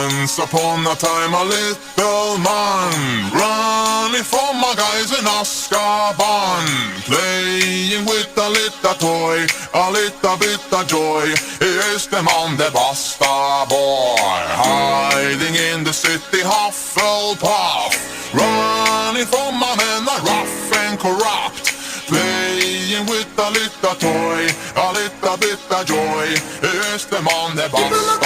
Once upon a time a little man running from my guys in Azkaban, playing with a little toy, a little bit of joy. Here's the man, the Basta boy, hiding in the city Hufflepuff, running from my men are rough and corrupt, playing with a little toy, a little bit of joy. Here's the man, the Basta